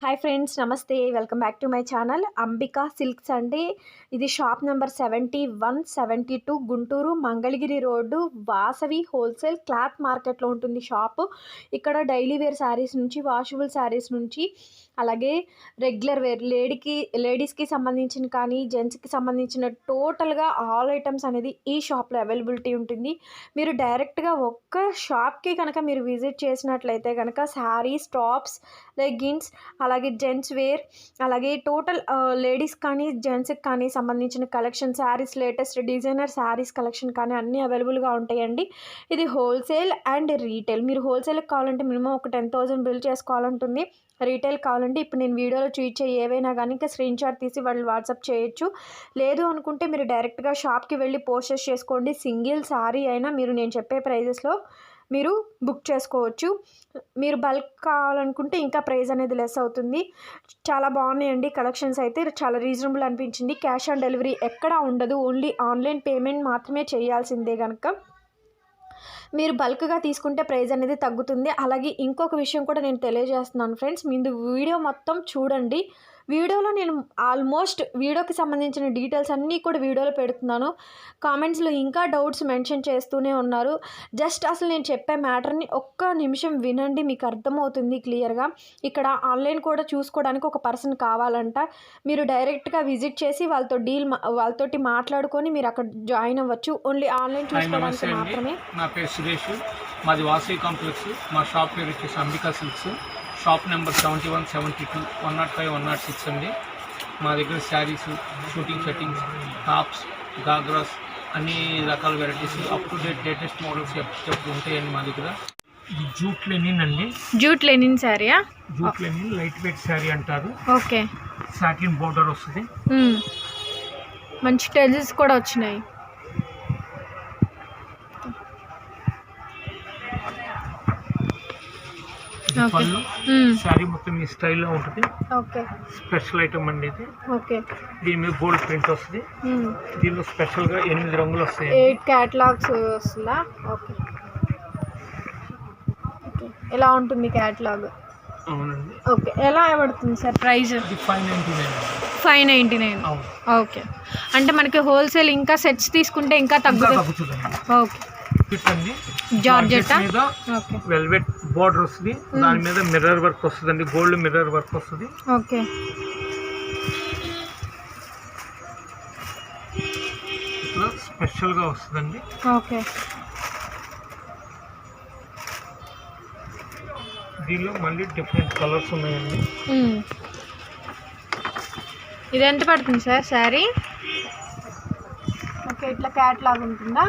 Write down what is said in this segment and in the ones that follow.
Hi friends, నమస్తే. Welcome back to my channel Ambika silks అండి. ఇది shop number 71, 72 Guntur Mangalagiri road Vasavi wholesale cloth మార్కెట్లో ఉంటుంది షాపు. ఇక్కడ డైలీ వేర్ శారీస్ నుంచి, వాషబుల్ శారీస్ నుంచి, అలాగే రెగ్యులర్ వేర్ లేడీస్కి సంబంధించిన కానీ జెంట్స్కి సంబంధించిన టోటల్గా ఆల్ ఐటమ్స్ అనేది ఈ షాప్లో అవైలబిలిటీ ఉంటుంది. మీరు డైరెక్ట్గా ఒక్క షాప్కి కనుక మీరు విజిట్ చేసినట్లయితే కనుక శారీస్, టాప్స్, లెగ్గిన్స్, అలాగే జెంట్స్ వేర్, అలాగే టోటల్ లేడీస్ కానీ జెంట్స్కి కానీ సంబంధించిన collection saris, latest designer saris collection కానీ అన్నీ అవైలబుల్గా ఉంటాయండి. ఇది హోల్సేల్ అండ్ రీటైల్. మీరు హోల్సేల్కి కావాలంటే మినిమం ఒక 10,000 బిల్ చేసుకోవాలంటుంది. రీటైల్ కావాలంటే ఇప్పుడు నేను వీడియోలో చూపించే ఏవైనా కానీ ఇంకా స్క్రీన్ షాట్ తీసి వాళ్ళు వాట్సాప్ చేయొచ్చు. లేదు అనుకుంటే మీరు డైరెక్ట్గా షాప్కి వెళ్ళి పర్చేస్ చేసుకోండి. సింగిల్ శారీ అయినా మీరు నేను చెప్పే ప్రైజెస్లో మీరు బుక్ చేసుకోవచ్చు. మీరు బల్క్ కావాలనుకుంటే ఇంకా ప్రైస్ అనేది లెస్ అవుతుంది. చాలా బాగున్నాయండి కలెక్షన్స్ అయితే, చాలా రీజనబుల్ అనిపించింది. క్యాష్ ఆన్ డెలివరీ ఎక్కడా ఉండదు, ఓన్లీ ఆన్లైన్ పేమెంట్ మాత్రమే చేయాల్సిందే కనుక మీరు బల్క్గా తీసుకుంటే ప్రైస్ అనేది తగ్గుతుంది. అలాగే ఇంకొక విషయం కూడా నేను తెలియజేస్తున్నాను ఫ్రెండ్స్, మీరు వీడియో మొత్తం చూడండి. వీడియోలో నేను ఆల్మోస్ట్ వీడియోకి సంబంధించిన డీటెయిల్స్ అన్నీ కూడా వీడియోలో పెడుతున్నాను. కామెంట్స్లో ఇంకా డౌట్స్ మెన్షన్ చేస్తూనే ఉన్నారు. జస్ట్ అసలు నేను చెప్పే మ్యాటర్ని ఒక్క నిమిషం వినండి, మీకు అర్థమవుతుంది క్లియర్గా. ఇక్కడ ఆన్లైన్ కూడా చూసుకోవడానికి ఒక పర్సన్ కావాలంట. మీరు డైరెక్ట్గా విజిట్ చేసి వాళ్ళతోటి మాట్లాడుకొని మీరు అక్కడ జాయిన్ అవ్వచ్చు. ఓన్లీ ఆన్లైన్ చూసుకోవడానికి మాత్రమే. నా పేరు సురేష్, మాది వాసవి కాంప్లెక్స్. మా షాప్ పేరు వచ్చేసి అంబికా సిల్క్స్. షాప్ నెంబర్ 71, 72, 105, 106 అండి. మా దగ్గర saris, shooting settings, tops, ghagras అన్ని రకాల varieties, up to date latest models ఎప్పుడు ఉంటాయండి మా దగ్గర. ఇది జూట్ లెనిన్ అండి. జూట్ లెనిన్ శారీయా? Jute linen light weight sari అంటారు. ఓకే. సాటిన్ బోర్డర్ వస్తుంది. మంచి టెజెస్ కూడా వచ్చినాయి. పళ్ళు శారీ మొత్తం ఈ స్టైల్లో ఉంటుంది. ఓకే. స్పెషల్ ఐటమ్ అండి ఇది. ఓకే. దీని మీద గోల్డ్ ప్రింట్ వస్తుంది. దీనిలో స్పెషల్గా 8 రంగులు వస్తాయి. 8 క్యాటలాగ్స్ వస్తుందా? ఓకే. ఓకే, ఎలా ఉంటుంది క్యాటలాగ్? అవునండి. ఓకే, ఎలా పడుతుంది సార్ ప్రైస్? 599. ఓకే. అంటే మనకి హోల్సేల్ ఇంకా సెట్స్ తీసుకుంటే ఇంకా తగ్గుతుంది. ఓకే. జార్జెట్ మీద వెల్వెట్ బోర్డర్ వస్తుంది, దాని మీద మిర్రర్ వర్క్ వస్తుంది అండి, గోల్డ్ మిర్రర్ వర్క్ వస్తుంది. ఓకే. ఇట్లా స్పెషల్ గా వస్తుందండి. ఓకే. దీనిలో మళ్ళీ డిఫరెంట్ కలర్స్ ఉన్నాయండి. ఇది ఎంత పడుతుంది సార్ శారీ? ఓకే, ఇట్లా క్యాటలాగ్ ఉంటుందా?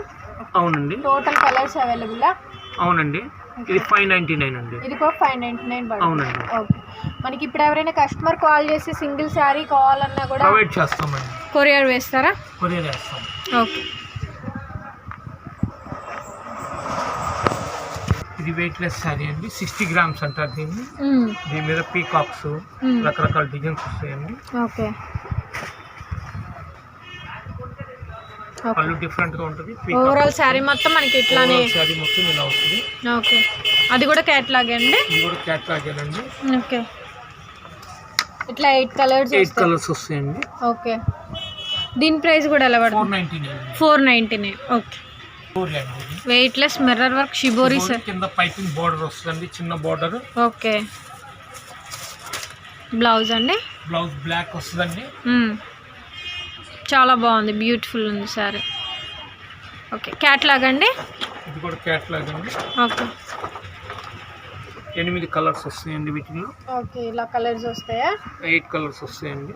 అవునండి. టోటల్ కలర్స్ అవైలబుల్లా? అవునండి. ఇది 599 అండి. ఇది కూడా 599 పడుతుంది. అవునండి. ఓకే. మనకి ఇప్పుడు ఎవరైనా కస్టమర్ కాల్ చేసి సింగిల్ శారీ కావాలన్నా కూడా ప్రొవైడ్ చేస్తామండి. కొరియర్ వేస్తారా? కొరియర్ వేస్తాం. ఓకే. ఇది వెయిట్లెస్ శారీ అండి, 60 గ్రామ్స్ అంటారు దీన్ని. దీని మీద పీకాక్స్, రకరకాల డిజైన్స్ వస్తాయండి. ఓకే. పళ్ళు డిఫరెంట్ గా ఉంటుంది. ఓవరాల్ శారీ మొత్తం మనకి ఇట్లానే శారీ మొత్తం ఇలా వస్తుంది. ఓకే. అది కూడా క్యాటలాగ్ అండి? ఇది కూడా క్యాటలాగ్ అండి. ఓకే. ఇట్లా 8 కలర్స్ వస్తాయండి. ఓకే. దీని ప్రైస్ కూడా ఎలా పడుతుంది? 499. Okay. Weightless mirror work shibori sir. కింద పైపింగ్ బోర్డర్ వస్తుందండి, చిన్న బోర్డర్. ఓకే. బ్లౌజ్ అండి? బ్లౌజ్ బ్లాక్ వస్తుందండి. చాలా బాగుంది, బ్యూటిఫుల్ ఉంది సారీ. ఓకే. క్యాటలాగ్ అండి? ఇది కూడా క్యాటలాగ్ అండి. ఓకే. 8 కలర్స్ వస్తాయండి వీటిలో. ఓకే, ఇలా కలర్స్ వస్తాయా? 8 కలర్స్ వస్తాయండి.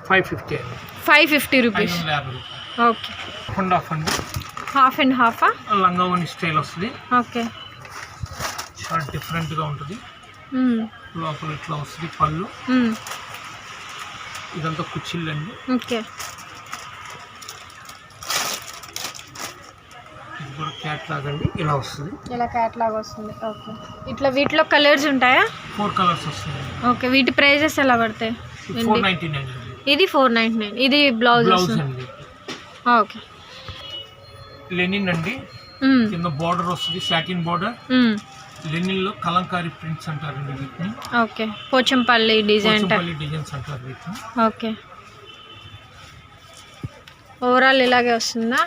550 అండి. 550 రూపీస్. ఓకే. హాఫ్ అండి. హాఫ్ అండ్ హాఫా? లంగా ఓని స్టైల్ వస్తుంది. ఓకే. చాలా డిఫరెంట్గా ఉంటుంది. లోపల ఇట్లా వస్తుంది పళ్ళు. ఇదంతా కుచ్చిళ్ళు అండి. ఓకే. ఇది కూడా క్యాట్లాగ్ అండి, ఇలా వస్తుంది. ఇలా క్యాట్లాగ్ వస్తుంది. ఓకే. ఇట్లా వీటిలో కలర్స్ ఉంటాయా? 4 కలర్స్ వస్తాయి. ఓకే. వీటి ప్రైజెస్ ఎలా పడతాయి? 499 అండి. ఇది 499. ఇది బ్లౌజ్ అండి. ఓకే. లెనిన్ అండి, కింద బోర్డర్ వస్తుంది, సాటిన్ బోర్డర్. లెనిన్లో కలంకారీ ప్రింట్స్ అంటారండి వీటిని. Okay, Pochampally design. Pochampally designs అంటారు వీటిని. ఓకే, ఓవరాల్ ఇలాగే వస్తుందా?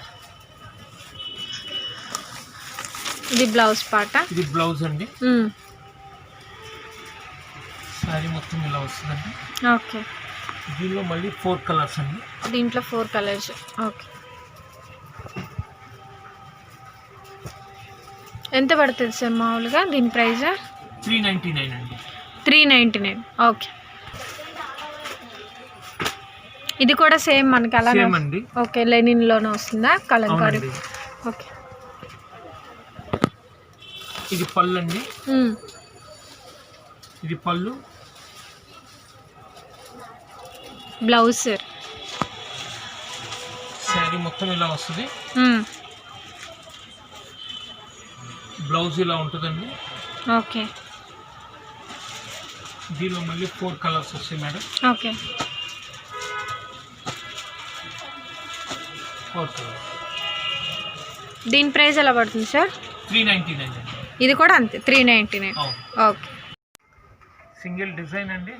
ఇది బ్లౌజ్ పాట. ఇది బ్లౌజ్ అండి. శారీ మొత్తం ఇలా వస్తుందండి. ఓకే, దీనిలో మళ్ళీ 4 కలర్స్ అండి. దీంట్లో 4 కలర్స్. ఓకే, ఎంత పడుతుంది సార్ మామూలుగా దీని ప్రైస్? 399 అండి. 399. ఓకే, ఇది కూడా సేమ్ మనకి అలానే అండి. ఓకే, లెనిన్లోనే వస్తుందా కలంకారీ? ఓకే, ఇది పళ్ళు అండి. ఇది పళ్ళు. Blouse sir. శారీ మొత్తం ఇలా వస్తుంది. బ్లౌజ్ ఇలా ఉంటుందండి. ఓకే, దీనిలో మళ్ళీ 4 కలర్స్ వస్తాయి మేడం. Okay, 4 colours. దీని ప్రైస్ ఎలా పడుతుంది సార్? 399 అండి. ఇది కూడా అంతే 399. ఓకే, సింగిల్ డిజైన్ అండి.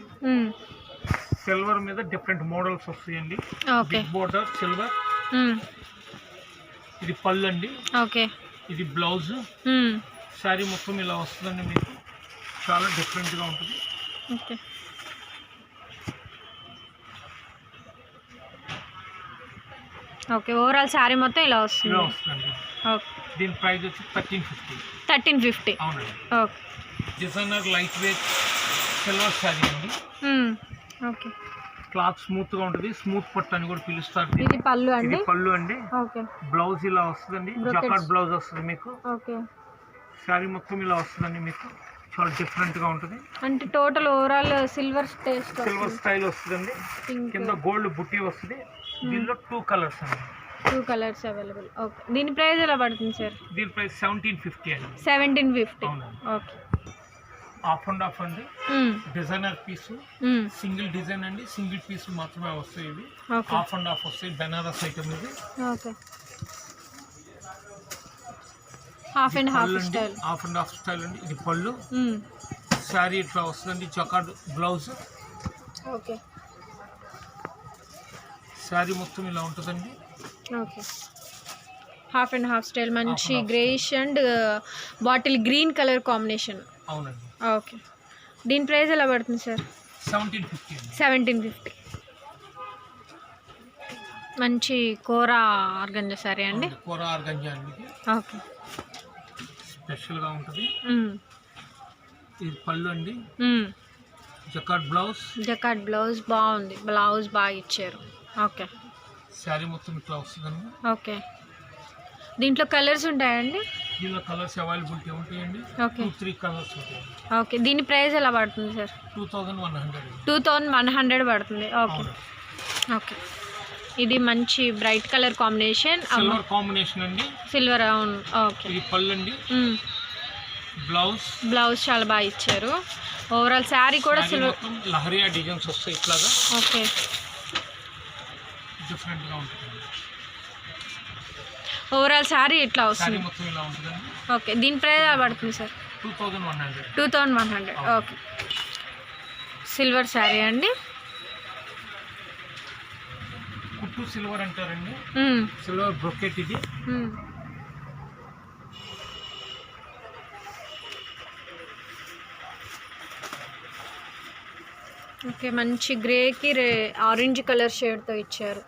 సిల్వర్ మీద డిఫరెంట్ మోడల్స్ వస్తాయండి. Okay, border silver. ఇది పళ్ళు అండి. ఓకే, ఇది బ్లౌజ్. శారీ మొత్తం ఇలా వస్తుందండి. మీకు చాలా డిఫరెంట్గా ఉంటుంది. ఓకే, ఓకే, ఓవరాల్ శారీ మొత్తం ఇలా వస్తుంది. ఇలా వస్తుందండి. ఓకే, దీని ప్రైస్ వచ్చి 1350. 1350. అవునండి. Okay, designer light weight silver sari అండి. ఓకే, క్లాత్ స్మూత్గా ఉంటుంది. స్మూత్ పట్టు అని కూడా పిలుస్తారు. ఇది పళ్ళు అండి. ఇది పళ్ళు అండి. ఓకే, బ్లౌజ్ ఇలా వస్తుందండి. జకార్డ్ బ్లౌజ్ వస్తుంది మీకు. ఓకే, శారీ మొత్తం ఇలా వస్తుందండి. మీకు చాలా డిఫరెంట్గా ఉంటుంది. అంటే total overall silver taste, silver style వస్తుందండి. కింద గోల్డ్ బుట్టి వస్తుంది. దీనిలో 2 కలర్స్ అండి. 2 కలర్స్ అవైలబుల్. ఓకే, దీని ప్రైస్ ఎలా పడుతుంది సార్? దీని ప్రైస్ 1750 అండి. 1750. అవునండి. ఓకే, ఆఫ్ అండ్ ఆఫ్ అండి. డిజైనర్ పీసు. సింగిల్ డిజైన్ అండి. సింగిల్ పీస్ మాత్రమే వస్తాయి ఇవి. ఆఫ్ అండ్ ఆఫ్ వస్తాయి. బెనారస్ ఐటమ్ ఇది. Okay, half and half style. Half and half style అండి. ఇది పళ్ళు. శారీ ఇట్లా వస్తుందండి. Jacquard blouse. ఓకే, శారీ మొత్తం ఇలా ఉంటుందండి. Okay, half and half style. మంచి greyish and bottle green colour combination. అవునండి. ఓకే, దీని ప్రైస్ ఎలా పడుతుంది సార్? 1750 అండి. 1750. మంచి కోరా ఆర్గంజా సారీ అండి. కోర ఆర్గంజా అండి. ఓకే, స్పెషల్గా ఉంటుంది. ఇది పళ్ళు అండి. Jacquard blouse. జకార్డ్ బ్లౌజ్ బాగుంది. బ్లౌజ్ బాగా ఇచ్చారు. ఓకే, శారీ మొత్తం ఇట్లా వస్తుందండి. ఓకే, దీంట్లో కలర్స్ ఉంటాయండి? దీనిలో కలర్స్ అవైలబిలిటీ ఉంటాయండి. ఓకే, 2-3 కలర్స్ ఉంటాయి. ఓకే, దీని ప్రైస్ ఎలా పడుతుంది సార్? 2100. 2100 పడుతుంది. ఓకే, ఓకే, ఇది మంచి bright colour combination. Silver combination అండి. సిల్వర్. అవును. ఓకే, ఇది పళ్ళు అండి. బ్లౌజ్. బ్లౌజ్ చాలా బాగా ఇచ్చారు. ఓవరాల్ శారీ కూడా సిల్వర్. లహరియా డిజైన్స్ వస్తాయి ఇట్లాగా. ఓకే, డిఫరెంట్గా ఉంటుంది. ఓవరాల్ శారీ ఇట్లా శారీ వస్తుంది. మొత్తం ఇలా ఉంటుందండి. ఓకే, దీని ప్రైస్ ఎలా పడుతుంది సార్? 2100. 2100. ఓకే, సిల్వర్ శారీ అండి. కుట్టు సిల్వర్ అంటారండి. సిల్వర్ బ్రొకెట్ ఇది. ఓకే, మంచి గ్రేకి ఆరెంజ్ కలర్ షేడ్తో ఇచ్చారు.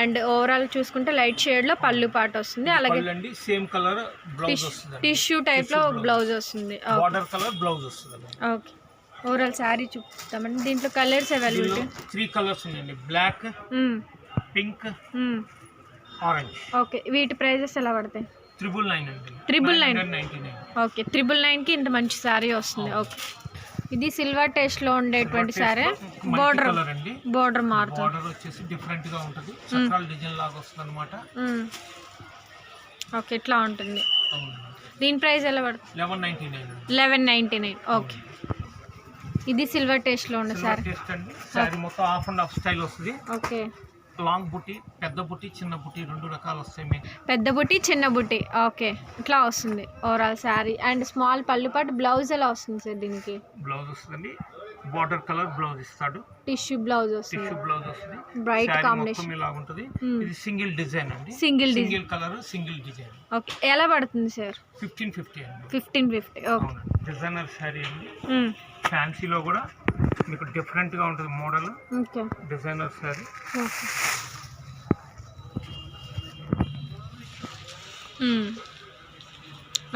అండ్ ఓవరాల్ చూసుకుంటే లైట్ షేడ్లో పళ్ళు పాట వస్తుంది. అలాగే సేమ్ కలర్ బ్లౌజ్ వస్తుంది. టిష్యూ టైప్లో బ్లౌజ్ వస్తుంది. బార్డర్ కలర్ బ్లౌజ్ వస్తుంది. ఓకే, ఓవరాల్ శారీ చూపిస్తామండి. దీంట్లో కలర్స్ అవైలబిలిటీ 3 కలర్స్ ఉన్నాయండి. Black, pink, orange. ఓకే, వీటి ప్రైజెస్ ఎలా పడతాయి? 999 అండి. 999. ఓకే, 999కి ఇంత మంచి శారీ వస్తుంది. ఓకే, ఇది సిల్వర్ టేస్ట్లో ఉండేటువంటి శారీ. బోర్డర్ మారుతుంది. బోర్డర్ వచ్చేసి డిఫరెంట్ గా ఉంటుంది. చక్రాల డిజైన్ లాగా వస్తుంది అన్నమాట. ఓకే, ఇట్లా ఉంటుంది. దీని ప్రైస్ ఎలా పడుతుంది? 1199. ఓకే, ఇది సిల్వర్ టేస్ట్లో ఉండే శారీ. శారీ మొత్తం హాఫ్ అండ్ హాఫ్ స్టైల్ వస్తుంది. ఓకే, లాంగ్ బుట్టి, పెద్ద బుట్టి, చిన్న బుట్టి 2 రకాలు వస్తాయి మీకు. పెద్ద బుట్టి చిన్న బుట్టి ఓకే ఇట్లా వస్తుంది ఓవరాల్ శారీ. అండ్ స్మాల్ పళ్ళు పాటు బ్లౌజ్ ఎలా వస్తుంది సార్ దీనికి? బ్లౌజ్ వస్తుంది, బార్డర్ కలర్ బ్లౌజ్ ఇస్తాడు, టిష్యూ బ్లౌజ్ వస్తుంది, టిష్యూ బ్లౌజ్ వస్తుంది, బ్రైట్ శారీ కాంబినేషన్. మొత్తం ఇలా ఉంటుంది. ఇది సింగిల్ డిజైన్ అండి, single colour single design. Okay ఎలా పడుతుంది సార్? 1550 అండి. 1550 ఓకే. డిజైనర్ శారీ అండి, ఫ్యాన్సీలో కూడా మీకు డిఫరెంట్గా ఉంటుంది model. Okay designer sari. Okay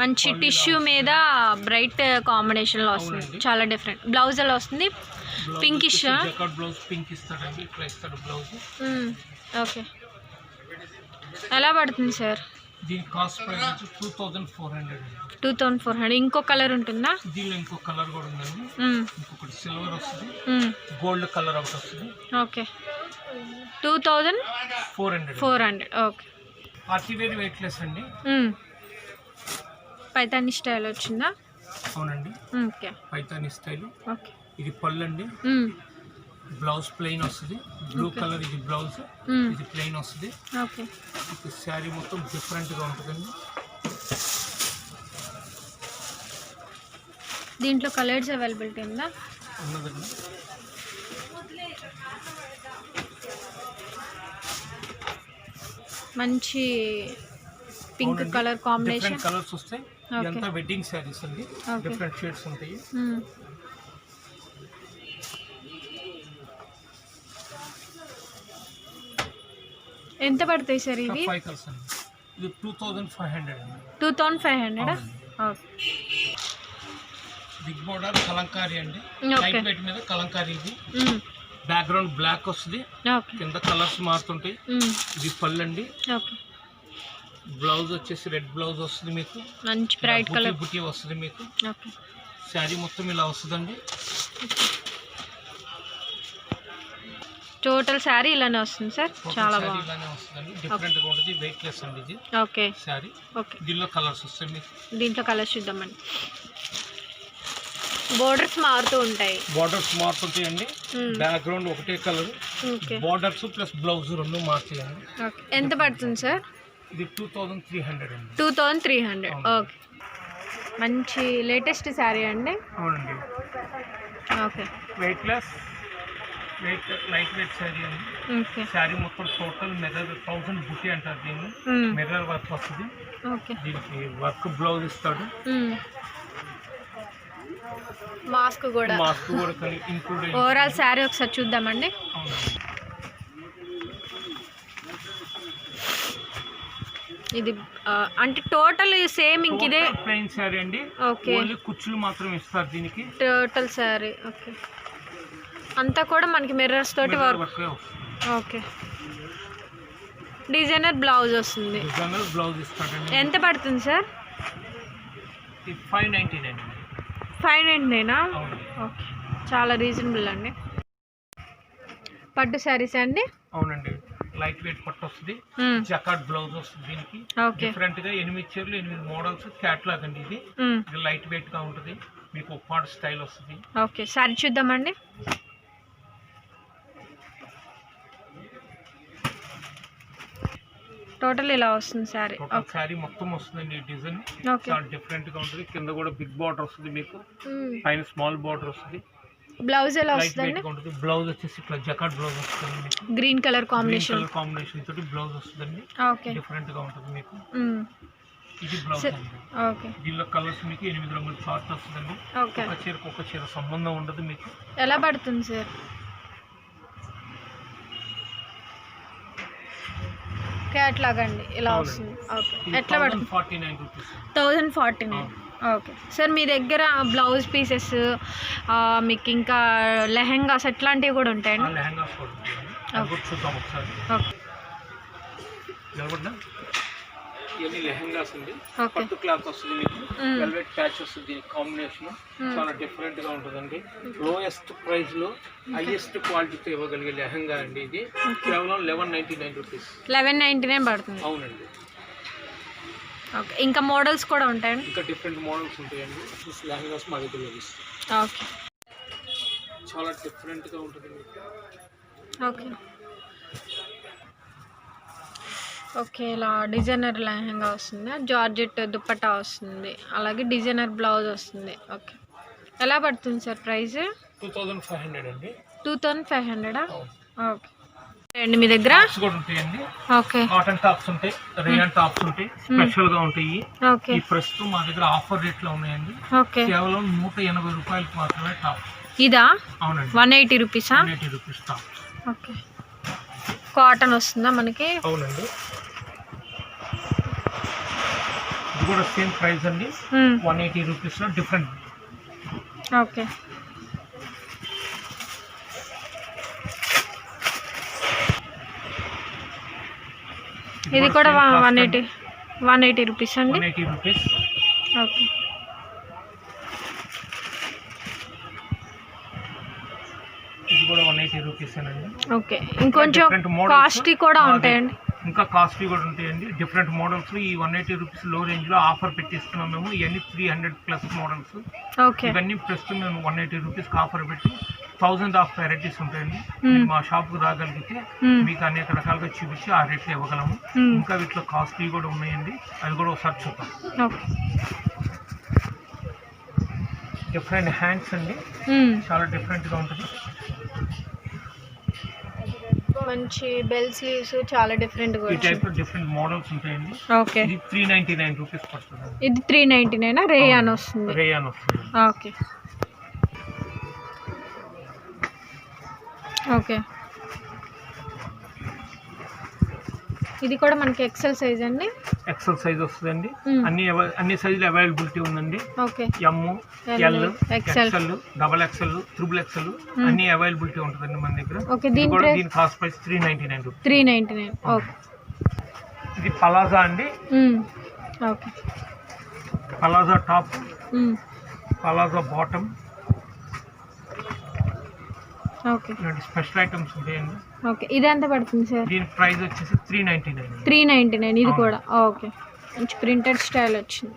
మంచి టిష్యూ మీద బ్రైట్ కాంబినేషన్లో వస్తుంది, చాలా డిఫరెంట్. బ్లౌజ్ ఎలా వస్తుంది? పింకిష్ బ్లౌజ్ పింక్ ఇస్తాడండి, ఇట్లా ఇస్తాడు బ్లౌజ్. ఓకే ఎలా పడుతుంది సార్? దీని కాస్ట్ ప్రైస్ వచ్చి 2400. 2400. ఇంకో కలర్ ఉంటుందా? దీనిలో ఇంకో కలర్ కూడా ఉందండి, ఇంకొకటి సిల్వర్ వస్తుంది, గోల్డ్ కలర్ ఒకటి వస్తుంది. Okay 2400 okay. Party wear weightless అండి. పైతాని స్టైల్ వచ్చిందా? అవునండి, ఓకే పైతాని స్టైల్. ఓకే ఇది పళ్ళు అండి, బ్లౌజ్ ప్లెయిన్ వస్తుంది, బ్లూ కలర్ ఇది బ్లౌజ్, ఇది ప్లెయిన్ వస్తుంది. ఓకే ఇది శారీ మొత్తం డిఫరెంట్గా ఉంటుందండి. దీంట్లో కలర్స్ అవైలబిలిటీ ఉందా? ఉన్నదండి. మంచి పింక్ కలర్ కాంబినేషన్, కలర్స్ వస్తాయి. ఇదంతా వెడ్డింగ్ శారీస్ అండి, డిఫరెంట్ షేడ్స్ ఉంటాయి. ఎంత పడతాయి సార్ ఇవి? 5 కలర్స్ అండి. ఇది 2500 అండి. 2500 ఓకే. బిగ్ బోర్డర్ కలంకారీ అండి, లైట్ వెయిట్ మీద కలంకారీ. ఇది బ్యాక్గ్రౌండ్ బ్లాక్ వస్తుంది, కింద కలర్స్ మారుతుంటాయి. ఇది పళ్ళు అండి. బ్లౌజ్ వచ్చేసి రెడ్ బ్లౌజ్ వస్తుంది మీకు, మంచి బ్రైట్ కలర్ బుటీ వస్తుంది మీకు. శారీ మొత్తం ఇలా వస్తుందండి. టోటల్ శారీ ఇలానే వస్తుంది సార్, చాలా బాగుంది. ఇలానే వస్తుందండి, డిఫరెంట్ గా ఉంటుంది, వెయిట్ లెస్ అండి ఇది. ఓకే శారీ. ఓకే దీనిలో కలర్స్ వస్తాయి మీకు. దీంట్లో కలర్స్ చూద్దామండి. బోర్డర్స్ మారుతూ ఉంటాయి, బోర్డర్స్ మారుతుంటాయండి. బ్యాక్గ్రౌండ్ ఒకటే కలర్, బోర్డర్స్ ప్లస్ బ్లౌజ్ రెండు మారుతాయండి. ఎంత పడుతుంది సార్? ఇది 2300 అండి. 2300 ఓకే. మంచి లేటెస్ట్ శారీ అండి. అవునండి, okay. Weight less, light weight sari అండి. ఓకే శారీ మొత్తం టోటల్ మిర్రర్ 1000 బుట్టి అంటారు దీన్ని, మిర్రర్ వర్క్ వస్తుంది. ఓకే దీనికి వర్క్ బ్లౌజ్ ఇస్తాడు, మాస్క్ కూడా ఇంక్లూడ్. ఓవరాల్ శారీ ఒకసారి చూద్దామండి. ఇది అంటే టోటల్ సేమ్ ఇంక ఇదే ప్లెయిన్ శారీ అండి. ఓకే, ఓన్లీ కుచ్చులు మాత్రం ఇస్తారు దీనికి. టోటల్ శారీ ఓకే, అంతా కూడా మనకి మిర్రర్స్ తోటి వర్క్. ఓకే, డిజైనర్ బ్లౌజ్ వస్తుంది. డిజైనర్ బ్లౌజ్ ఇస్తాడండి. ఎంత పడుతుంది సార్? 599. 599 ఓకే, చాలా రీజనబుల్ అండి. పట్టు శారీస్ అండి. అవునండి, లైట్ వెయిట్ పట్టు వస్తుంది, జకార్డ్ బ్లౌజ్ వస్తుంది దీనికి. డిఫరెంట్ గా 8 చీరలు 8 మోడల్స్ క్యాట్లాగ్ అండి ఇది. ఇది లైట్ వెయిట్ గా ఉంటుంది మీకు, ఉప్పాడ స్టైల్ వస్తుంది. ఓకే, శారీ చూద్దామండి. టోటల్ ఇలా వస్తుంది శారీ. శారీ మొత్తం వస్తుందండి ఈ డిజైన్, చాలా డిఫరెంట్ గా ఉంటుంది. కింద కూడా బిగ్ బార్డర్ వస్తుంది మీకు, పైన స్మాల్ బార్డర్ వస్తుంది. బ్లౌజ్ ఎలా వస్తుందండి? బ్లౌజ్ వచ్చేసి ఇట్లా జకార్డ్ బ్లౌజ్ వస్తుంది మీకు, గ్రీన్ కలర్ కాంబినేషన్ తోటి బ్లౌజ్ వస్తుందండి. ఓకే, డిఫరెంట్ గా ఉంటుంది మీకు. ఇది బ్లౌజ్ అండి. ఓకే, దీనిలో కలర్స్ మీకు 8 రంగుల చార్ట్ వస్తుందండి. ఓకే, ఒక చీరకు ఒక చీర సంబంధం ఉండదు మీకు. ఎలా పడుతుంది సార్? క్యాట్లాగ్ అండి ఇలా వస్తుంది. ఓకే, ఎట్లా పడుతుంది? 1049 రూపీస్. 1049 okay sir. మీ దగ్గర బ్లౌజ్ పీసెస్ మీకు ఇంకా లెహెంగాస్ ఎట్లాంటివి కూడా ఉంటాయండి? లెహెంగాస్ కూడా ఉంటాయండి, చూద్దాం ఒకసారి. ఓకే, ఇవన్నీ లెహెంగాస్ అండి. పట్టు క్లాత్ వస్తుంది మీకు, వెల్వెట్ ప్యాచ్ వస్తుంది దీనికి కాంబినేషన్. చాలా డిఫరెంట్ గా ఉంటుందండి. లోయెస్ట్ ప్రైస్ లో హైయెస్ట్ క్వాలిటీతో ఇవ్వగలిగే లెహంగా అండి ఇది. కేవలం 1199 రూపీస్. 1199 పడుతుంది. అవునండి. ఓకే, ఇంకా మోడల్స్ కూడా ఉంటాయండి? ఇంకా డిఫరెంట్ మోడల్స్ ఉంటాయండి. లెహంగాస్ మా దగ్గర లభిస్తాయి. ఓకే, చాలా డిఫరెంట్ గా ఉంటుంది మీకు. Okay, okay. ఇలా డిజైనర్ లెహంగా వస్తుంది. జార్జెట్ దుపట్టా వస్తుంది. అలాగే డిజైనర్ బ్లౌజ్ వస్తుంది. ఓకే. ఎలా పడుతుంది సార్ ప్రైస్? 2500 అండి. 2500 ఓకే అండి. మీ దగ్గర కూడా ఉంటాయండి. ఓకే. కాటన్ టాప్స్ ఉంటాయి, రేయాన్ టాప్స్ ఉంటాయి, స్పెషల్ గా ఉంటాయి. ఓకే. ఈ ప్రస్తుతం మా దగ్గర ఆఫర్ రేట్ లో ఉన్నాయండి. ఓకే. కేవలం 180 రూపాయలకి మాత్రమే టాప్. ఇదా? అవునండి. 180 రూపీసా? 180 రూపీస్ టాప్. ఓకే. కాటన్ వస్తుందా మనకి? అవునండి. ఇది కూడా సేమ్ ప్రైస్ అండి. 180 రూపీస్ లో డిఫరెంట్. ఓకే. ఇది కూడా 180 రూపీస్ అండి. 180 రూపీస్. ఓకే. ఇది కూడా 180 రూపీస్ అండి. ఓకే. ఇంకొంచెం కాస్ట్లీ కూడా ఉంటాయండి. ఇంకా కాస్ట్లీ కూడా ఉంటాయండి. డిఫరెంట్ మోడల్స్ ఈ 180 రూపీస్ లో రేంజ్ లో ఆఫర్ పెట్టిస్తున్నాం మేము. ఇవన్నీ 300 ప్లస్ మోడల్స్. ఓకే. ఇవన్నీ ప్రస్తుతం మేము 180 రూపీస్కి ఆఫర్ పెట్టి 1000 ఆఫ్ వెరైటీస్ ఉంటాయండి. మా షాప్కి రాగలిగితే మీకు అనేక రకాలుగా చూపించి ఆ రేట్లు ఇవ్వగలము. ఇంకా వీటిలో కాస్ట్లీ కూడా ఉన్నాయండి, అవి కూడా ఒకసారి చూద్దాం. డిఫరెంట్ హ్యాండ్స్ అండి, చాలా డిఫరెంట్గా ఉంటుంది. మంచి బెల్ స్లీవ్స్ చాలా డిఫరెంట్గా ఈ టైప్ డిఫరెంట్ మోడల్స్ ఉంటాయండి. ఓకే. ఇది 399 రూపీస్ పడుతుంది. ఇది 399 రేయాన్ వస్తుంది. రేయాన్ వస్తుంది. ఓకే. ఓకే. ఇది కూడా మనకి ఎక్సెల్ సైజ్ అండి. ఎక్సెల్ సైజ్ వస్తుందండి. అన్ని సైజులు అవైలబిలిటీ ఉందండి. Okay. M, L, XL, double XL, triple XL అన్ని అవైలబిలిటీ ఉంటుందండి మన దగ్గర. ఓకే. దీని కాస్ట్ ప్రైస్ 399 రూపీస్. 399. ఓకే. ఇది పలాజా అండి. ఓకే. పలాజా top, పలాజా bottom. ఓకే. ఇలాంటి స్పెషల్ ఐటమ్స్ ఉంటాయండి. ఓకే. ఇది ఎంత పడుతుంది సార్? దీని ప్రైస్ వచ్చేసి 399. 399 ఇది కూడా. ఓకే. మంచి ప్రింటెడ్ స్టైల్ వచ్చింది.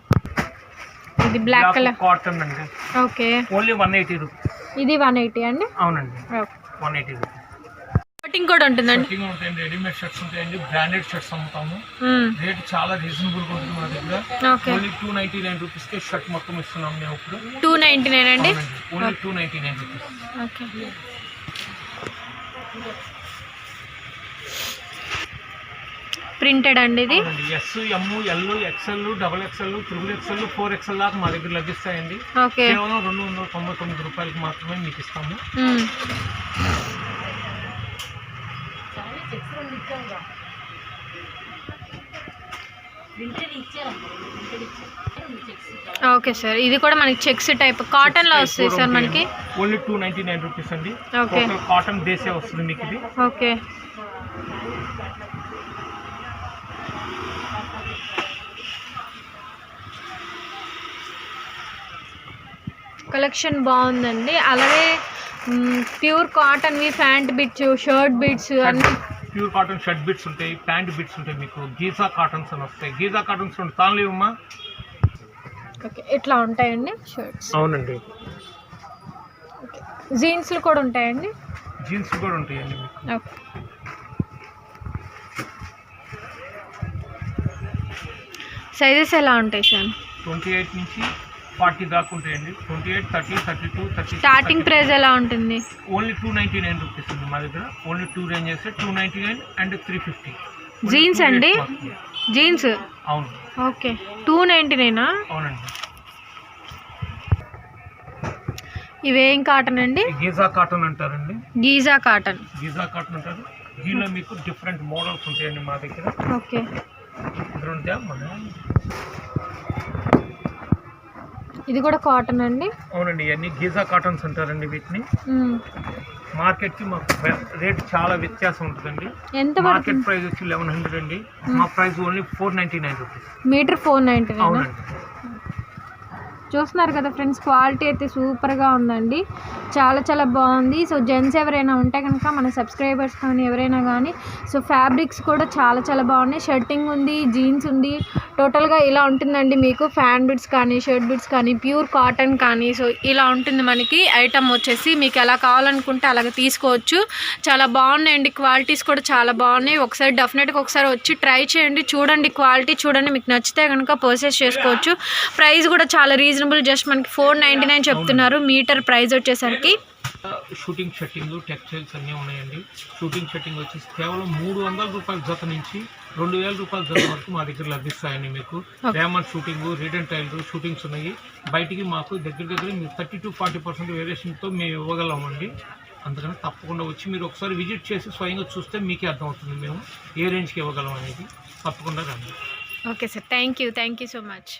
ఇది బ్లాక్ కలర్ కాటన్ అండి. ఓకే. Only 180 rupees. ఇది 180 అండి. అవునండి. ఓకే. 180 రూపీస్. కటింగ్ కూడా ఉంటుందండి. కటింగ్ ఉంటాయండి, రెడీమేడ్ షర్ట్స్ ఉంటాయండి, బ్రాండెడ్ షర్ట్స్ అమ్ముతాము. రేట్ చాలా రీజనబుల్ గా ఉంటుంది మన దగ్గర. ఓన్లీ 299 రూపీస్ కి షర్ట్ మొత్తం ఇస్తున్నాం మేము ఇప్పుడు. 299 అండి. Only 299 rupees. ఓకే. ప్రింటెడ్ అండి ఇది. S, M, L, XL, double XL, triple XL, 4XL దాకా మా దగ్గర లభిస్తాయండి. ఓకే. కేవలం 299 రూపాయలకి మాత్రమే మీకు ఇస్తాము. Okay sir. ఇది కూడా మనకి చెక్స్ టైప్ కాటన్ లో వస్తుంది సార్ మనకి. ఓన్లీ 299 రూపీస్ అండి. ఓకే. కాటన్ బేసే వస్తుంది మీకు ఇది. ఓకే. కలెక్షన్ బాగుందండి. అలాగే ప్యూర్ కాటన్ వి ప్యాంట్ బిట్స్, షర్ట్ బిట్స్ అన్ని ప్యూర్ కాటన్ షర్ట్ బిట్స్ ఉంటాయి, ప్యాంట్ బిట్స్ ఉంటాయి. మీకు గీజా కాటన్స్ అని వస్తాయి. గీజా కాటన్స్ ఉంటాయి. తాన్లేవమ్మా. ఓకే. ఇట్లా ఉంటాయండి షర్ట్స్. అవునండి. జీన్స్లు కూడా ఉంటాయండి. జీన్స్ కూడా ఉంటాయండి మీకు. ఓకే. సైజెస్ ఎలా ఉంటాయి సార్? 28 నుంచి 40 దాకా ఉంటాయండి. 28, 30, 32, 30. స్టార్టింగ్ ప్రైస్ ఎలా ఉంటుంది? ఓన్లీ 299 రూపీస్ ఉంది మా దగ్గర. Only 2 ranges 299 and 350. జీన్స్ అండి. జీన్స్. అవును. ఓకే. 299. అవునండి. ఇవేం కాటన్ అండి? గీజా కాటన్ అంటారండి. Giza cotton. గీజా కాటన్ అంటారు. దీనిలో మీకు డిఫరెంట్ మోడల్స్ ఉంటాయండి మా దగ్గర. ఓకే. ఇది కూడా కాటన్ అండి. అవునండి. ఇవన్నీ గీజా కాటన్స్ అంటారండి వీటిని. మార్కెట్కి మాకు రేట్ చాలా వ్యత్యాసం ఉంటుందండి. ఎంత మార్కెట్ ప్రైస్ వచ్చి 1100 అండి. మా ప్రైస్ ఓన్లీ 499 రూపీస్. మీటర్ 499. అవునండి. చూస్తున్నారు కదా ఫ్రెండ్స్, క్వాలిటీ అయితే సూపర్గా ఉందండి, చాలా చాలా బాగుంది. సో జెంట్స్ ఎవరైనా ఉంటే కనుక మన సబ్స్క్రైబర్స్ కానీ ఎవరైనా కానీ, సో ఫ్యాబ్రిక్స్ కూడా చాలా చాలా బాగున్నాయి. షర్టింగ్ ఉంది, జీన్స్ ఉంది, టోటల్గా ఇలా ఉంటుందండి. మీకు ఫ్యాన్ బిట్స్ కానీ షర్ట్ బిట్స్ కానీ ప్యూర్ కాటన్ కానీ, సో ఇలా ఉంటుంది మనకి ఐటమ్ వచ్చేసి. మీకు ఎలా కావాలనుకుంటే అలాగే తీసుకోవచ్చు. చాలా బాగున్నాయండి, క్వాలిటీస్ కూడా చాలా బాగున్నాయి. ఒకసారి డెఫినెట్గా ఒకసారి వచ్చి ట్రై చేయండి, చూడండి క్వాలిటీ చూడండి, మీకు నచ్చితే కనుక పర్చేస్ చేసుకోవచ్చు. ప్రైస్ కూడా చాలా రీజనబుల్, జస్ట్ మనకి 499 చెప్తున్నారు మీటర్ ప్రైస్ వచ్చేసరికి. షూటింగ్ షర్టింగ్ టెక్స్టైల్స్ అన్నీ ఉన్నాయండి. షూటింగ్ షర్టింగ్ వచ్చేసి కేవలం 300 రూపాయల జత నుంచి 2000 రూపాయల జత వరకు మా దగ్గర లభిస్తాయండి. మీకు diamond shooting, reed and tile shootings ఉన్నాయి. బయటికి మాకు దగ్గర మీరు 30-40% వేరియేషన్తో మేము ఇవ్వగలమండి. అందుకని తప్పకుండా వచ్చి మీరు ఒకసారి విజిట్ చేసి స్వయంగా చూస్తే మీకే అర్థమవుతుంది మేము ఏ రేంజ్కి ఇవ్వగలం అనేది. తప్పకుండా రండి. Okay sir, thank you so much.